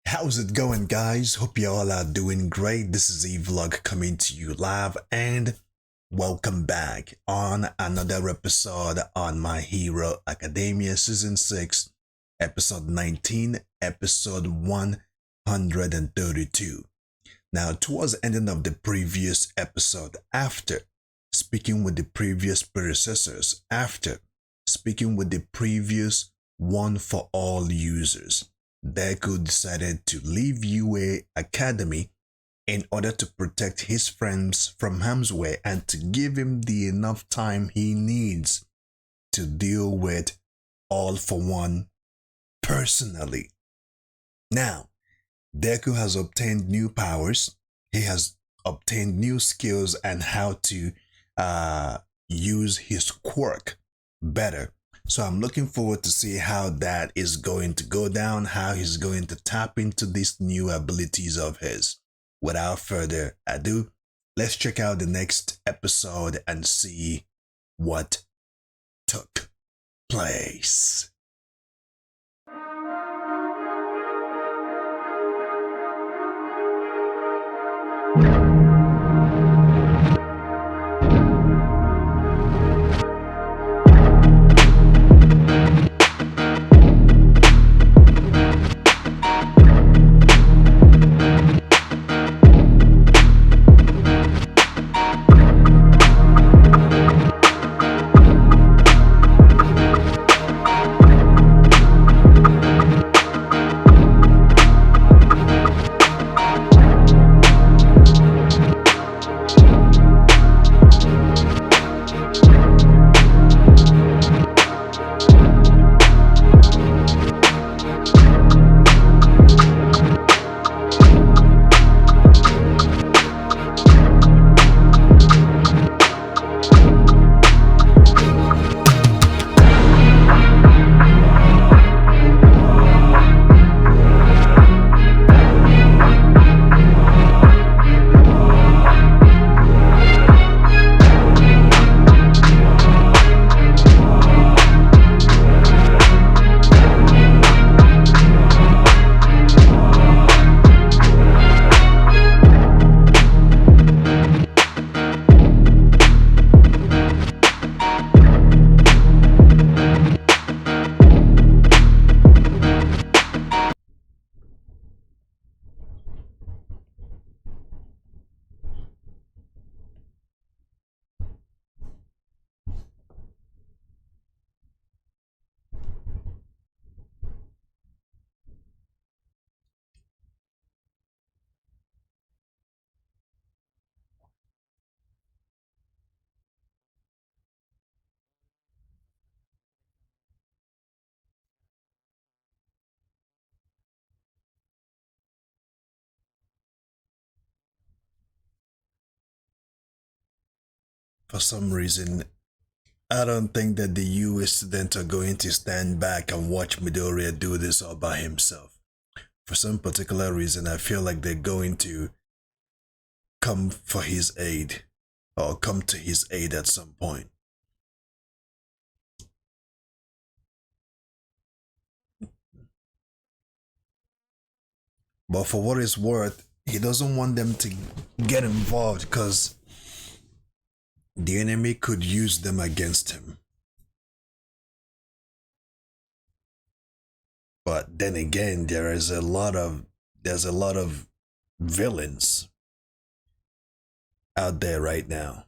How's it going, guys? Hope you all are doing great. This is Vlog coming to you live, and welcome back on another episode on My Hero Academia Season 6, Episode 19, Episode 132. Now, towards the ending of the previous episode, after speaking with the previous predecessors, after speaking with the previous one for all users, Deku decided to leave UA Academy in order to protect his friends from harm's way and to give him the enough time he needs to deal with All for One personally. Now, Deku has obtained new powers, he has obtained new skills and how to use his quirk better. So I'm looking forward to see how that is going to go down, how he's going to tap into these new abilities of his. Without further ado, let's check out the next episode and see what took place. For some reason, I don't think that the UA students are going to stand back and watch Midoriya do this all by himself. For some particular reason, I feel like they're going to come for his aid or come to his aid at some point. But for what it's worth, he doesn't want them to get involved because the enemy could use them against him. But then again, there's a lot of villains out there right now.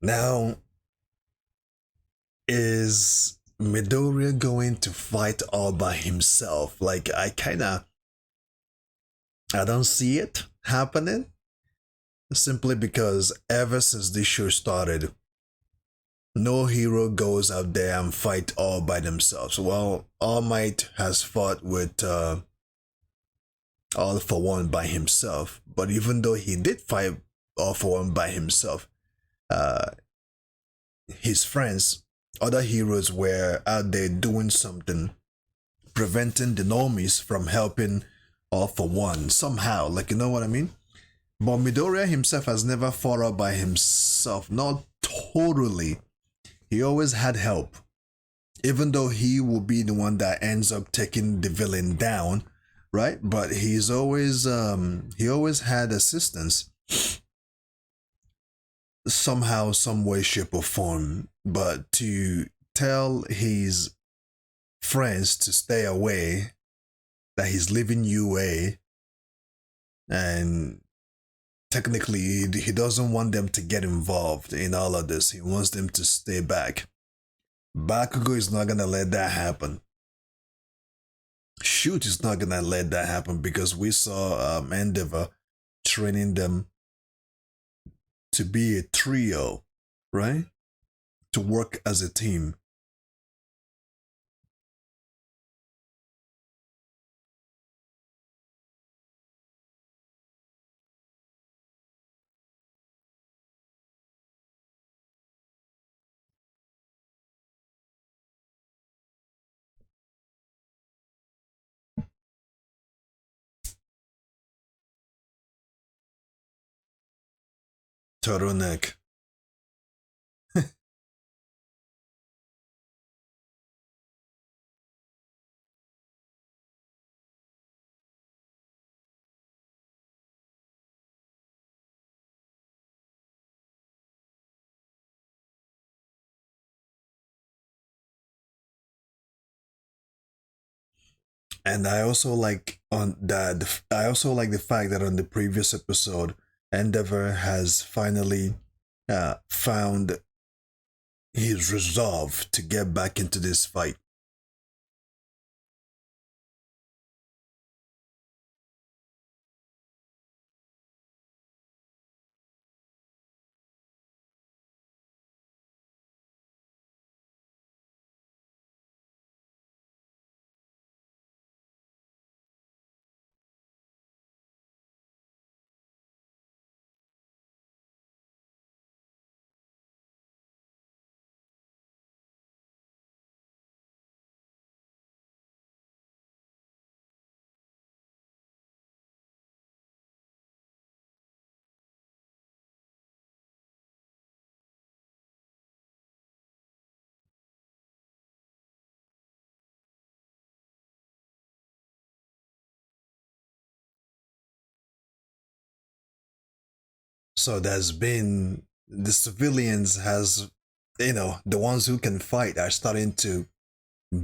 Now, is Midoriya going to fight all by himself? Like, I don't see it happening. Simply because ever since this show started, no hero goes out there and fight all by themselves. Well, All Might has fought with All for One by himself, but even though he did fight All for One by himself, his friends, other heroes were out there doing something preventing the normies from helping all for one somehow. Like, you know what I mean? But Midoriya himself has never fought out by himself, not totally. He always had help, even though he will be the one that ends up taking the villain down, right? But he always had assistance somehow, some way, shape, or form. But to tell his friends to stay away, that he's leaving UA, and technically he doesn't want them to get involved in all of this. He wants them to stay back. Bakugo is not gonna let that happen. Shoot is not gonna let that happen because we saw Endeavor training them to be a trio, right? To work as a team. Turtleneck. And I also like on that. I also like the fact that on the previous episode, Endeavor has finally found his resolve to get back into this fight. So there's been the civilians has, the ones who can fight are starting to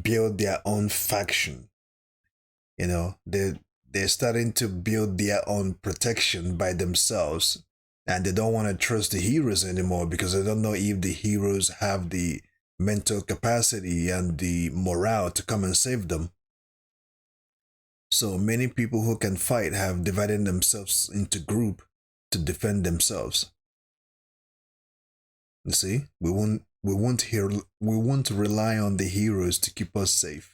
build their own faction. They're starting to build their own protection by themselves, and they don't want to trust the heroes anymore because they don't know if the heroes have the mental capacity and the morale to come and save them. So many people who can fight have divided themselves into group to defend themselves. You see, we won't rely on the heroes to keep us safe.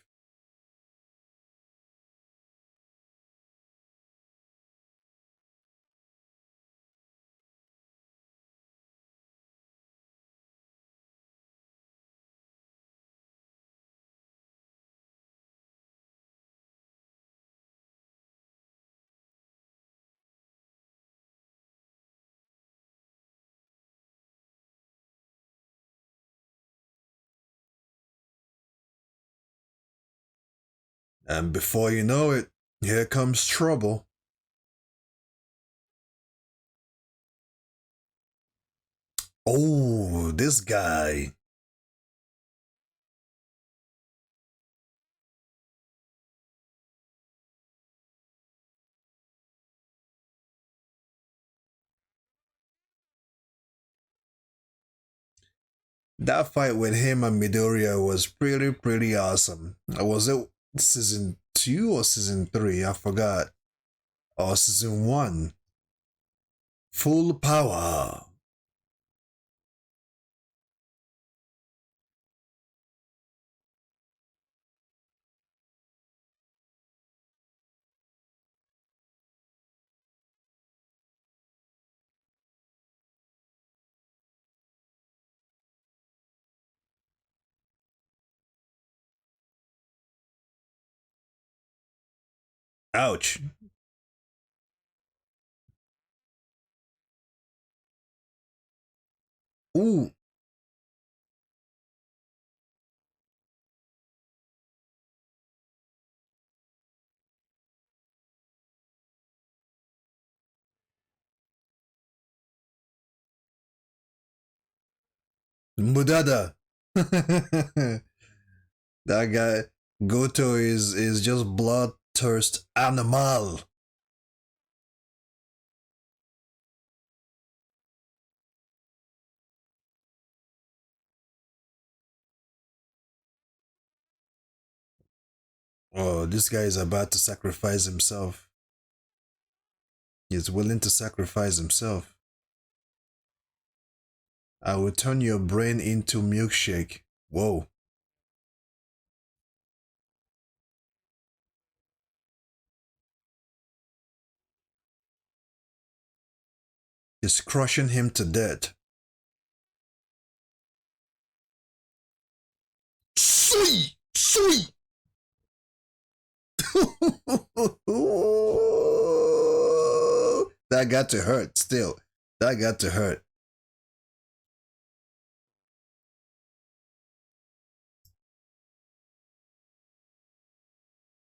And before you know it, here comes trouble. Oh, this guy. That fight with him and Midoriya was pretty awesome. Was it season 2 or season 3? I forgot. Or season 1. Full power. Ouch. Ooh. Mudada. That guy Goto is just bloodthirst animal. Oh, this guy is about to sacrifice himself. He's willing to sacrifice himself. I will turn your brain into milkshake. Whoa. He's crushing him to death. Sui! Sui! That got to hurt still. That got to hurt.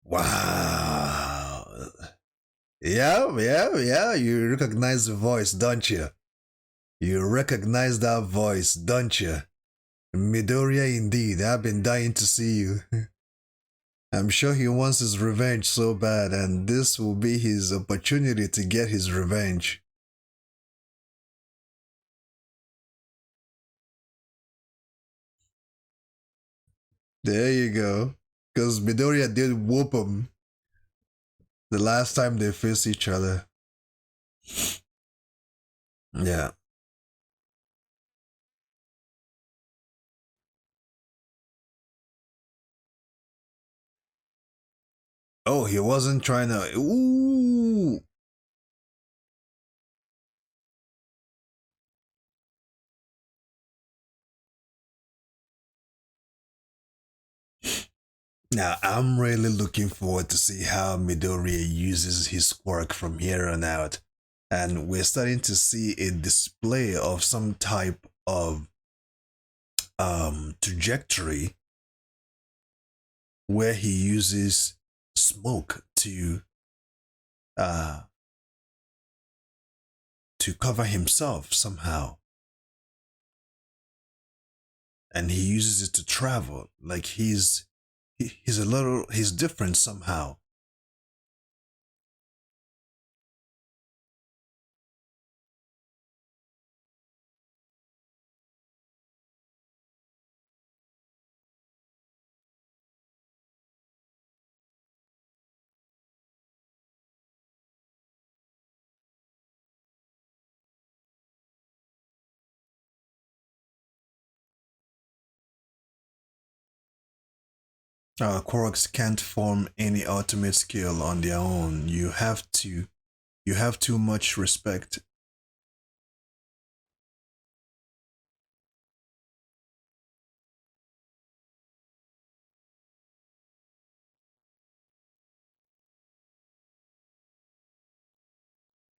Wow. Yeah. You recognize the voice, don't you? You recognize that voice, don't you? Midoriya indeed. I've been dying to see you. I'm sure he wants his revenge so bad, and this will be his opportunity to get his revenge. There you go. Because Midoriya did whoop him the last time they faced each other. Yeah. Oh, he wasn't trying to. Ooh. Now, I'm really looking forward to see how Midoriya uses his quirk from here on out. And we're starting to see a display of some type of trajectory where he uses smoke uh to cover himself somehow, and he uses it to travel. Like he's a little he's different somehow. Quirks can't form any ultimate skill on their own. You have too much respect.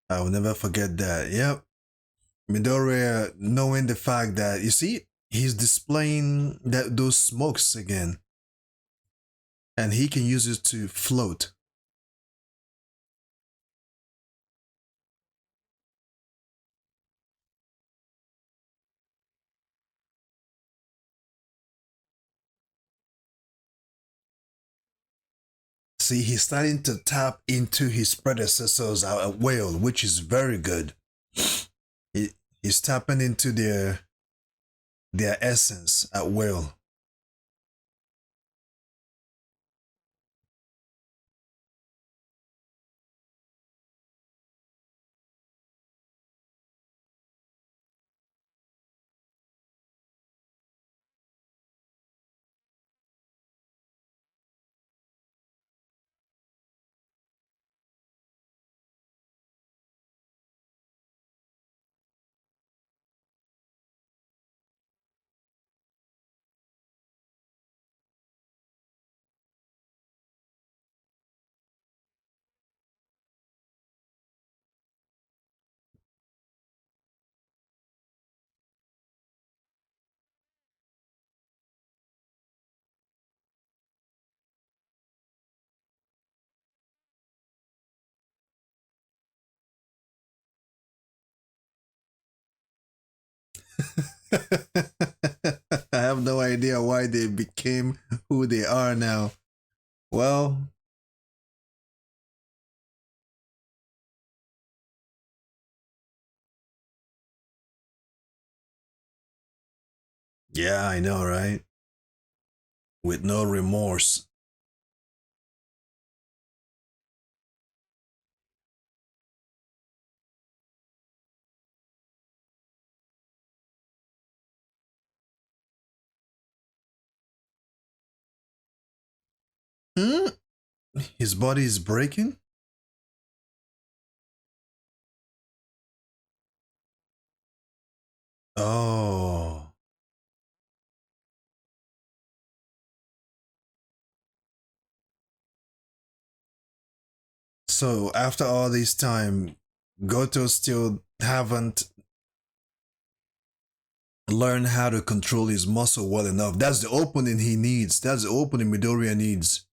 I will never forget that. Yep. Midoriya knowing the fact that you see he's displaying that those smokes again, and he can use it to float. See, he's starting to tap into his predecessors at whale, which is very good. He, he's tapping into their essence at whale. I have no idea why they became who they are now. Well, yeah, I know, right? With no remorse. Hmm? His body is breaking? Oh. So after all this time, Goto still haven't learned how to control his muscle well enough. That's the opening he needs. That's the opening Midoriya needs.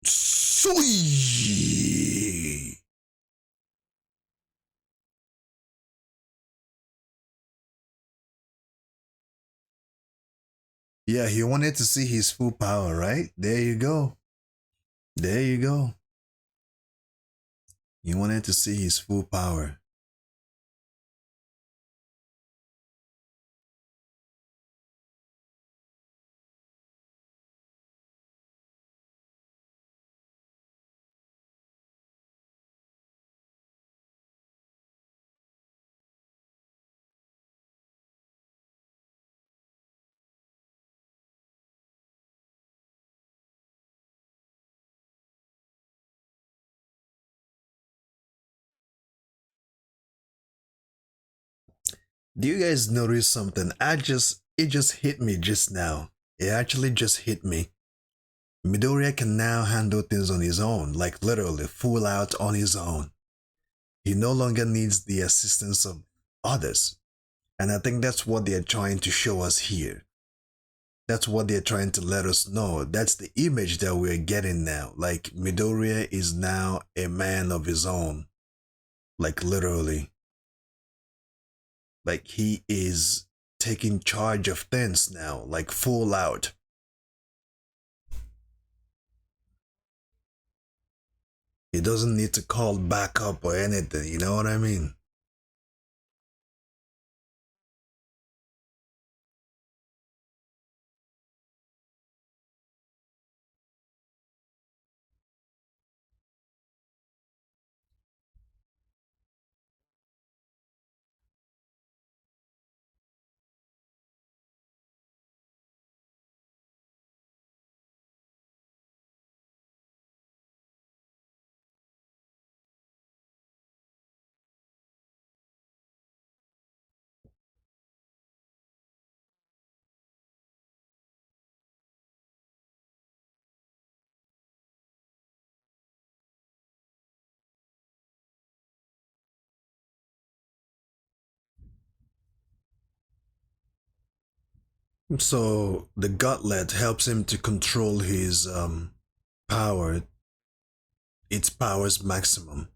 Sui! Yeah, he wanted to see his full power, right? There you go. There you go. He wanted to see his full power. Do you guys notice something? It just hit me just now. It actually just hit me. Midoriya can now handle things on his own, like literally full out on his own. He no longer needs the assistance of others. And I think that's what they're trying to show us here. That's what they're trying to let us know. That's the image that we're getting now. Like Midoriya is now a man of his own. Like literally. Like he is taking charge of things now, like full out. He doesn't need to call backup or anything, you know what I mean? So the gauntlet helps him to control his power, its power's maximum.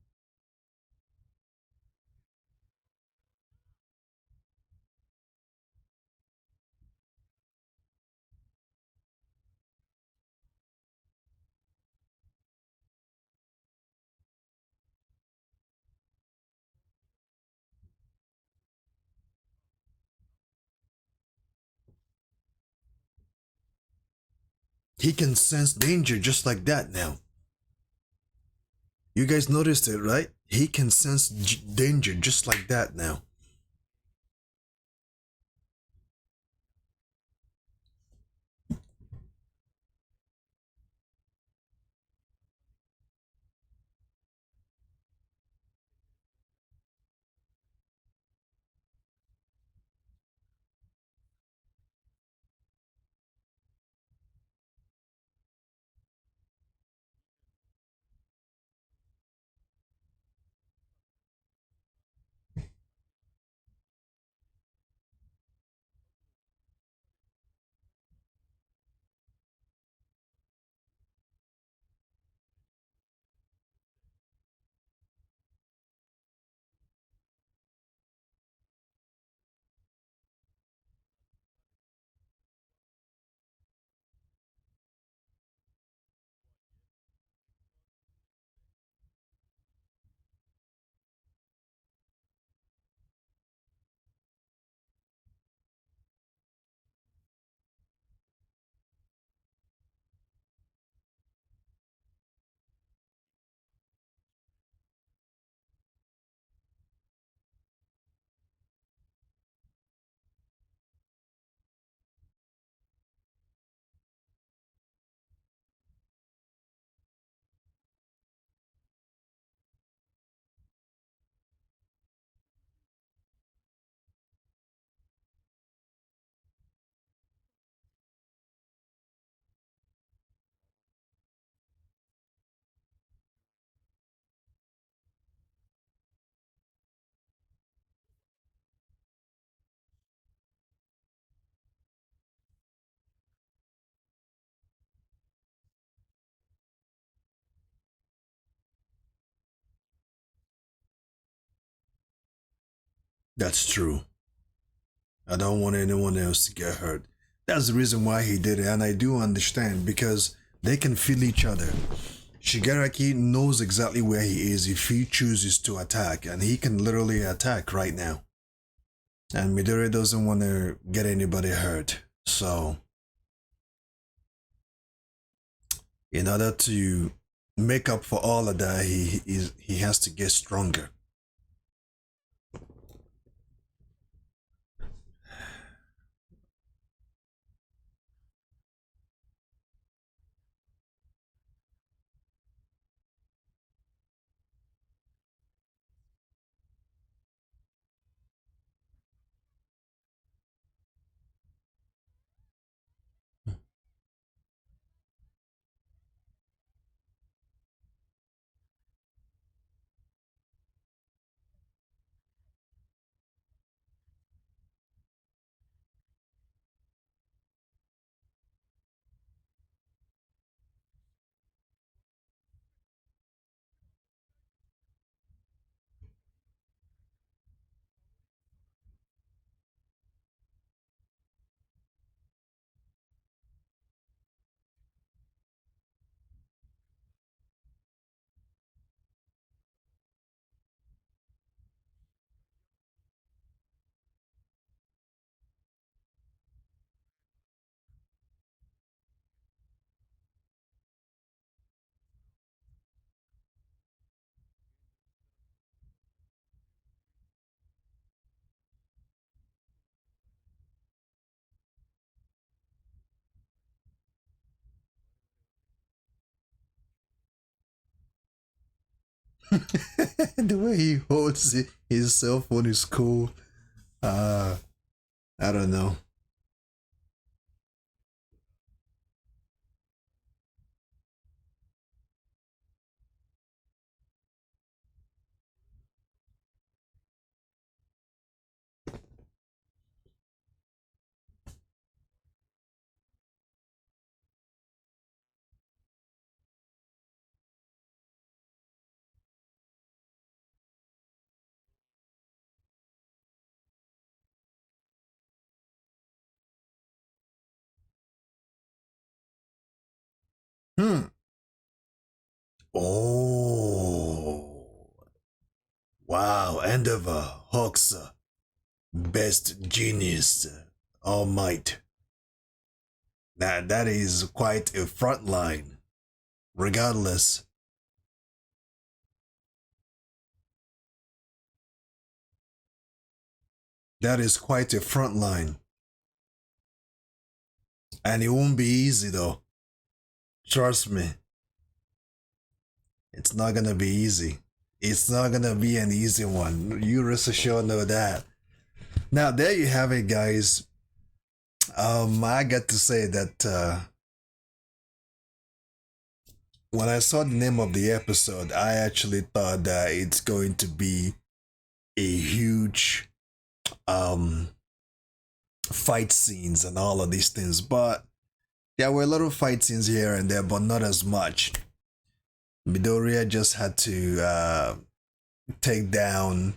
He can sense danger just like that now. You guys noticed it, right? He can sense danger just like that now. That's true. I don't want anyone else to get hurt. That's the reason why he did it, and I do understand because they can feel each other. Shigaraki knows exactly where he is if he chooses to attack, and he can literally attack right now. And Midori doesn't want to get anybody hurt. So, in order to make up for all of that, he has to get stronger. The way he holds his cell phone is cool. Uh, I don't know. Hmm. Oh. Wow. Endeavor. Hoxa. Best genius. All Might. That is quite a front line. Regardless, that is quite a front line. And it won't be easy though. Trust me. It's not gonna be easy. It's not gonna be an easy one. You rest assured know that. Now there you have it, guys. I got to say that when I saw the name of the episode, I actually thought that it's going to be a huge um fight scenes and all of these things, but there were a lot of fight scenes here and there, but not as much. Midoriya just had to take down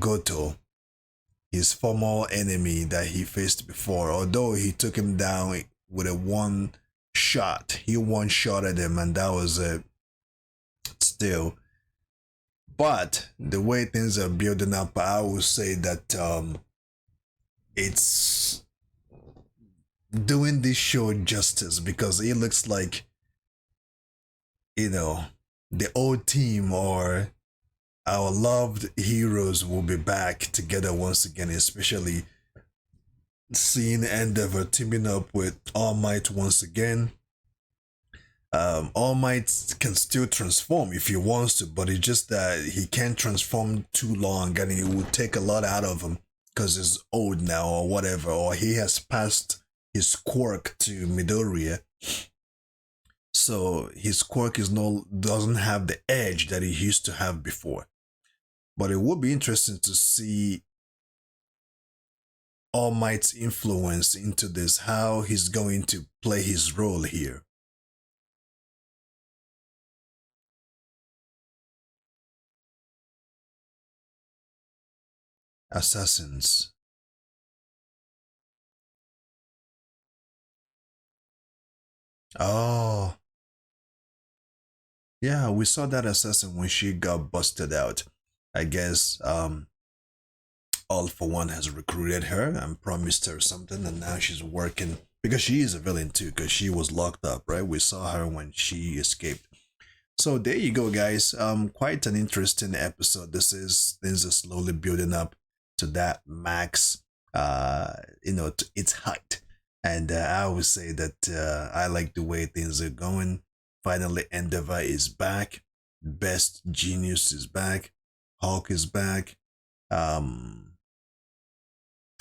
Goto, his former enemy that he faced before. Although he took him down with a one shot, he one shotted him, and that was it. Still, but the way things are building up, I would say that it's doing this show justice because it looks like you know the old team or our loved heroes will be back together once again, especially seeing Endeavor teaming up with All Might once again. All Might can still transform if he wants to, but it's just that he can't transform too long and it would take a lot out of him because he's old now or whatever, or he has passed his quirk to Midoriya. So his quirk is no doesn't have the edge that he used to have before. But it would be interesting to see All Might's influence into this, how he's going to play his role here. Assassins. Oh, yeah, we saw that assassin when she got busted out. I guess All for One has recruited her and promised her something, and now she's working because she is a villain too, because she was locked up, right? We saw her when she escaped. So there you go, guys. Quite an interesting episode. Things are slowly building up to that max, to its height. And I would say that I like the way things are going. Finally, Endeavor is back. Best Genius is back. Hulk is back. Um,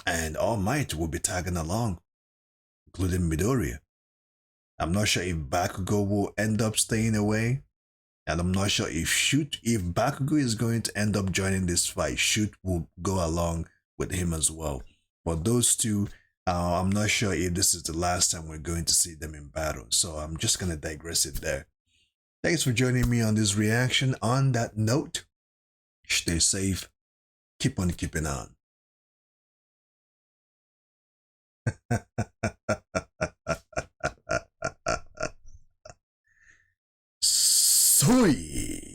and All Might will be tagging along, including Midoriya. I'm not sure if Bakugo will end up staying away, and I'm not sure if Bakugo is going to end up joining this fight. Shoot will go along with him as well. But those two, I'm not sure if this is the last time we're going to see them in battle. So I'm just gonna digress it there. Thanks for joining me on this reaction. On that note, stay safe, keep on keeping on. Soy.